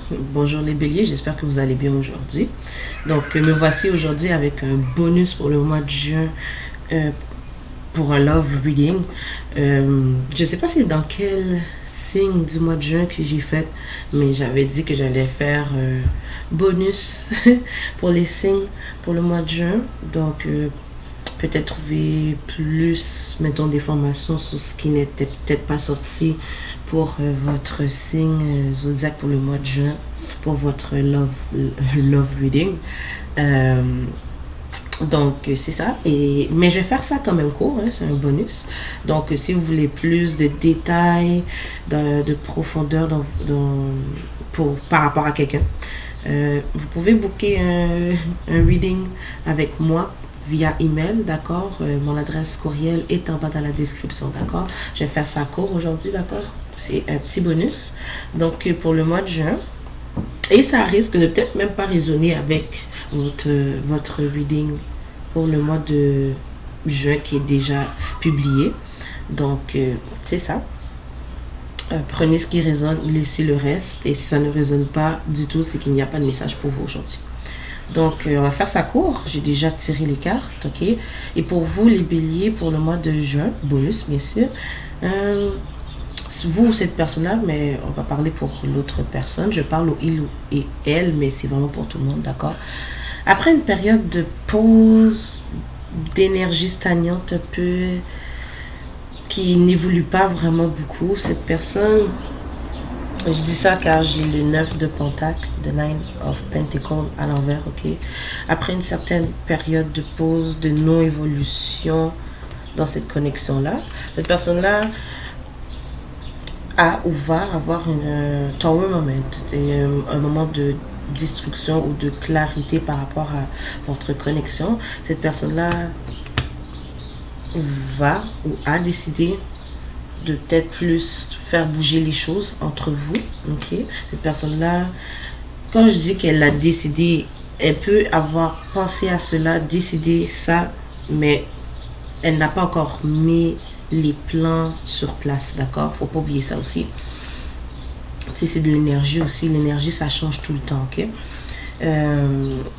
Bonjour les béliers, j'espère que vous allez bien aujourd'hui. Donc, me voici aujourd'hui avec un bonus pour le mois de juin euh, pour un love reading. Je ne sais pas c'est dans quel signe du mois de juin que j'ai fait, mais j'avais dit que j'allais faire bonus pour les signes pour le mois de juin. Donc, peut-être trouver plus, mettons, des formations sur ce qui n'était peut-être pas sorti pour votre signe zodiac pour le mois de juin, pour votre love reading. Euh, donc, c'est ça. Mais je vais faire ça comme un cours, hein, c'est un bonus. Donc, si vous voulez plus de détails, de profondeur par rapport à quelqu'un, vous pouvez booker un reading avec moi via email, d'accord? Mon adresse courriel est en bas dans la description, d'accord? Je vais faire ça court aujourd'hui, d'accord? C'est un petit bonus. Donc, pour le mois de juin, et ça risque de peut-être même pas résonner avec votre reading pour le mois de juin qui est déjà publié. Donc, c'est ça. Prenez ce qui résonne, laissez le reste. Et si ça ne résonne pas du tout, c'est qu'il n'y a pas de message pour vous aujourd'hui. Donc, on va faire ça court. J'ai déjà tiré les cartes, ok? Et pour vous, les béliers, pour le mois de juin, bonus, bien sûr. Vous, cette personne-là, mais on va parler pour l'autre personne. Je parle au il et elle, mais c'est vraiment pour tout le monde, d'accord? Après une période de pause, d'énergie stagnante un peu, qui n'évolue pas vraiment beaucoup, cette personne, je dis ça car j'ai le 9 de Pentacle, the 9 of Pentacles à l'envers, ok? Après une certaine période de pause, de non-évolution dans cette connexion-là, cette personne-là a ou va avoir une tower moment, un moment de destruction ou de clarité par rapport à votre connexion. Cette personne-là va ou a décidé de peut-être plus faire bouger les choses entre vous, ok? Cette personne-là, quand je dis qu'elle a décidé, elle peut avoir pensé à cela, décidé ça, mais elle n'a pas encore mis les plans sur place, d'accord? Faut pas oublier ça aussi. C'est de l'énergie aussi. L'énergie, ça change tout le temps, ok?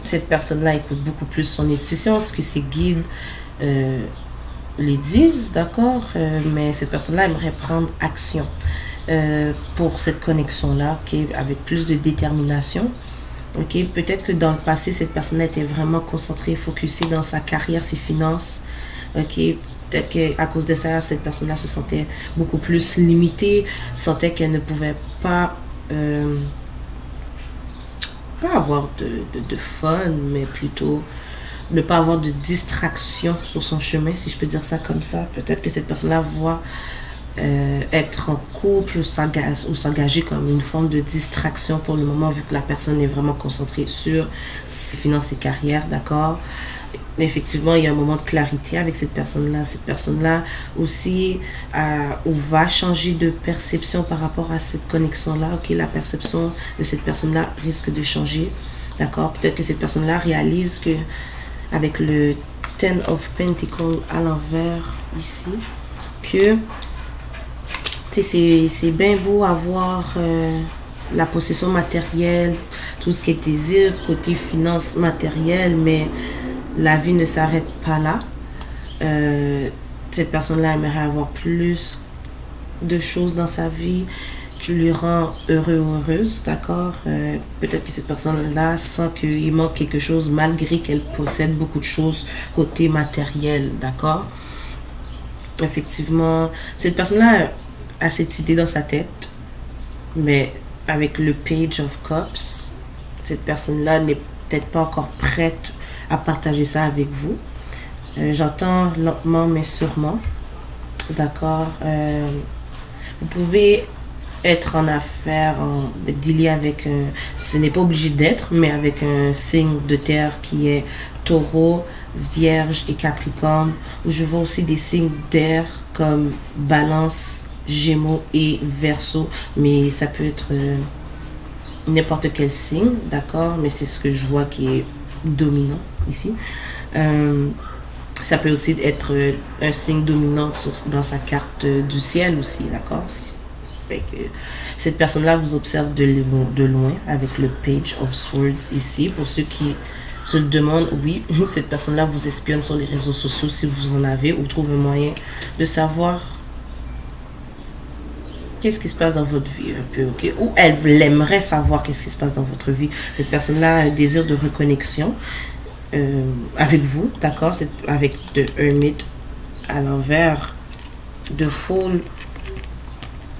Cette personne-là écoute beaucoup plus son intuition, ce que ses guides les disent, d'accord? Mais cette personne-là aimerait prendre action pour cette connexion-là, ok? Avec plus de détermination. Ok? Peut-être que dans le passé, cette personne-là était vraiment concentrée, focusée dans sa carrière, ses finances. Ok? Peut-être qu'à cause de ça, cette personne-là se sentait beaucoup plus limitée, sentait qu'elle ne pouvait pas avoir de fun, mais plutôt ne pas avoir de distraction sur son chemin, si je peux dire ça comme ça. Peut-être que cette personne-là voit être en couple ou s'engager comme une forme de distraction pour le moment, vu que la personne est vraiment concentrée sur ses finances et carrière, d'accord? Effectivement, il y a un moment de clarité avec cette personne-là. Cette personne-là aussi ou va changer de perception par rapport à cette connexion-là. Ok, la perception de cette personne-là risque de changer. D'accord? Peut-être que cette personne-là réalise que avec le Ten of Pentacles à l'envers ici, que c'est bien beau avoir la possession matérielle, tout ce qui est désir, côté finance matérielle, mais la vie ne s'arrête pas là. Cette personne-là aimerait avoir plus de choses dans sa vie qui lui rend heureux ou heureuse, d'accord? Peut-être que cette personne-là sent qu'il manque quelque chose malgré qu'elle possède beaucoup de choses côté matériel, d'accord? Effectivement, cette personne-là a cette idée dans sa tête, mais avec le Page of Cups, cette personne-là n'est peut-être pas encore prête à partager ça avec vous. J'entends lentement mais sûrement, d'accord? Vous pouvez être en affaires, dealer avec ce n'est pas obligé d'être, mais avec un signe de terre qui est taureau, vierge et capricorne. Je vois aussi des signes d'air comme balance, gémeaux et verseau, mais ça peut être n'importe quel signe, d'accord? Mais c'est ce que je vois qui est dominant ici. Ça peut aussi être un signe dominant dans sa carte du ciel aussi, d'accord? Fait que cette personne-là vous observe de loin avec le Page of Swords ici. Pour ceux qui se le demandent, oui, cette personne-là vous espionne sur les réseaux sociaux si vous en avez, ou trouve un moyen de savoir qu'est-ce qui se passe dans votre vie un peu, ok? Ou elle aimerait savoir qu'est-ce qui se passe dans votre vie. Cette personne-là a un désir de reconnexion avec vous, d'accord? C'est avec de Hermit à l'envers, de Fool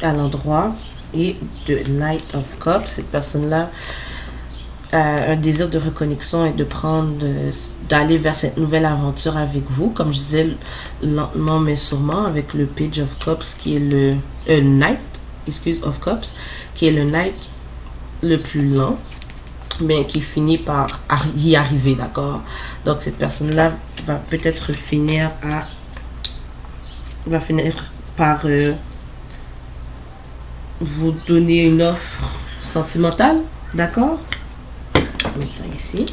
à l'endroit et de Knight of Cups. Cette personne-là a un désir de reconnexion et de d'aller vers cette nouvelle aventure avec vous, comme je disais, lentement mais sûrement, avec le Page of Cups qui est le Knight, of Cups, qui est le Knight le plus lent, mais qui finit par y arriver, d'accord? Donc cette personne-là va peut-être finir par vous donner une offre sentimentale, d'accord? On va mettre ça ici.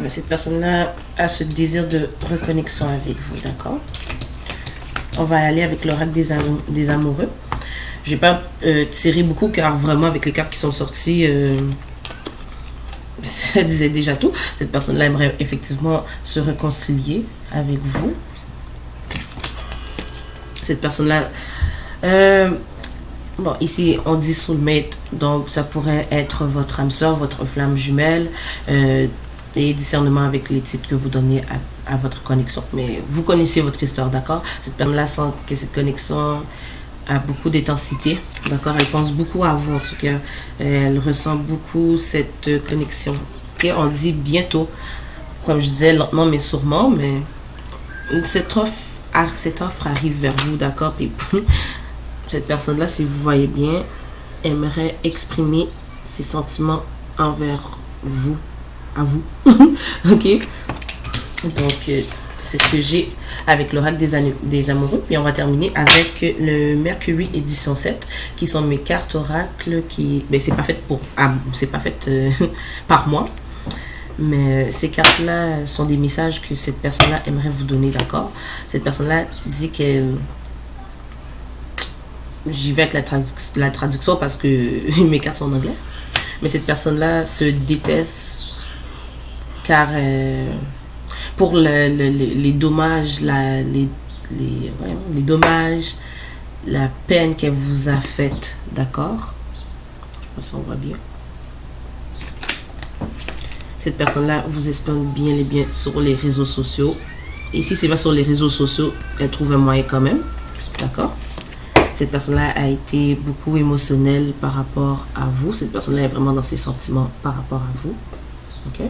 Mais cette personne-là a ce désir de reconnexion avec vous, d'accord? On va aller avec l'oracle des amoureux. Je vais pas tirer beaucoup, car vraiment avec les cartes qui sont sorties, ça disait déjà tout. Cette personne-là aimerait effectivement se réconcilier avec vous. Cette personne-là... bon, ici, on dit soulmate, donc ça pourrait être votre âme sœur, votre flamme jumelle, et discernement avec les titres que vous donnez à votre connexion. Mais vous connaissez votre histoire, d'accord? Cette personne-là sent que cette connexion a beaucoup d'intensité, d'accord? Elle pense beaucoup à vous, en tout cas. Elle ressent beaucoup cette connexion. Ok, on dit bientôt, comme je disais, lentement mais sûrement, mais cette offre arrive vers vous, d'accord? Et cette personne-là, si vous voyez bien, aimerait exprimer ses sentiments envers vous, à vous. Ok? Donc, c'est ce que j'ai avec l'oracle des amoureux. Puis on va terminer avec le Mercury édition 7, qui sont mes cartes oracles qui... Ben, c'est pas fait par moi. Mais ces cartes-là sont des messages que cette personne-là aimerait vous donner, d'accord? Cette personne-là dit qu'elle... J'y vais avec la traduction parce que mes cartes sont en anglais. Mais cette personne-là se déteste car pour les dommages, les dommages, la peine qu'elle vous a faite, d'accord? Je sais pas si on voit bien. Cette personne-là vous espionne bien sur les réseaux sociaux. Et si c'est pas sur les réseaux sociaux, elle trouve un moyen quand même, d'accord? Cette personne-là a été beaucoup émotionnelle par rapport à vous. Cette personne-là est vraiment dans ses sentiments par rapport à vous. Ok?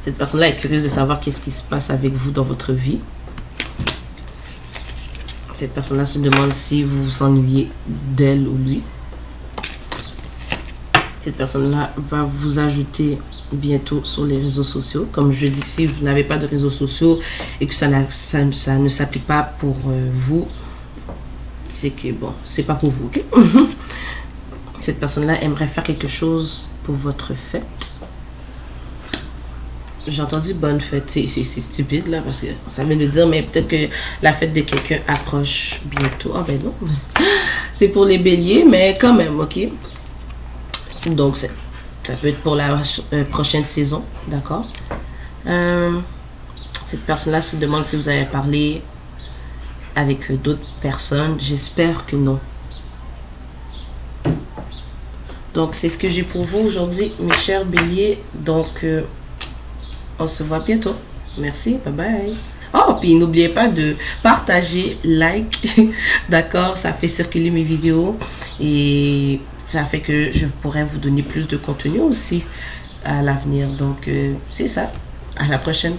Cette personne-là est curieuse de savoir qu'est-ce qui se passe avec vous dans votre vie. Cette personne-là se demande si vous vous ennuyez d'elle ou lui. Cette personne-là va vous ajouter bientôt sur les réseaux sociaux. Comme je dis, si vous n'avez pas de réseaux sociaux et que ça ne s'applique pas pour vous, c'est que bon, c'est pas pour vous, ok? Cette personne-là aimerait faire quelque chose pour votre fête. J'ai entendu bonne fête, c'est stupide là, parce que ça vient de dire, mais peut-être que la fête de quelqu'un approche bientôt. Ah ben non, c'est pour les béliers, mais quand même, ok? Donc, ça peut être pour la prochaine saison, d'accord? Cette personne-là se demande si vous avez parlé avec d'autres personnes. J'espère que non. Donc, c'est ce que j'ai pour vous aujourd'hui, mes chers béliers. Donc, on se voit bientôt. Merci, bye bye. Oh, puis n'oubliez pas de partager, like, d'accord? Ça fait circuler mes vidéos et ça fait que je pourrais vous donner plus de contenu aussi à l'avenir. Donc, c'est ça. À la prochaine.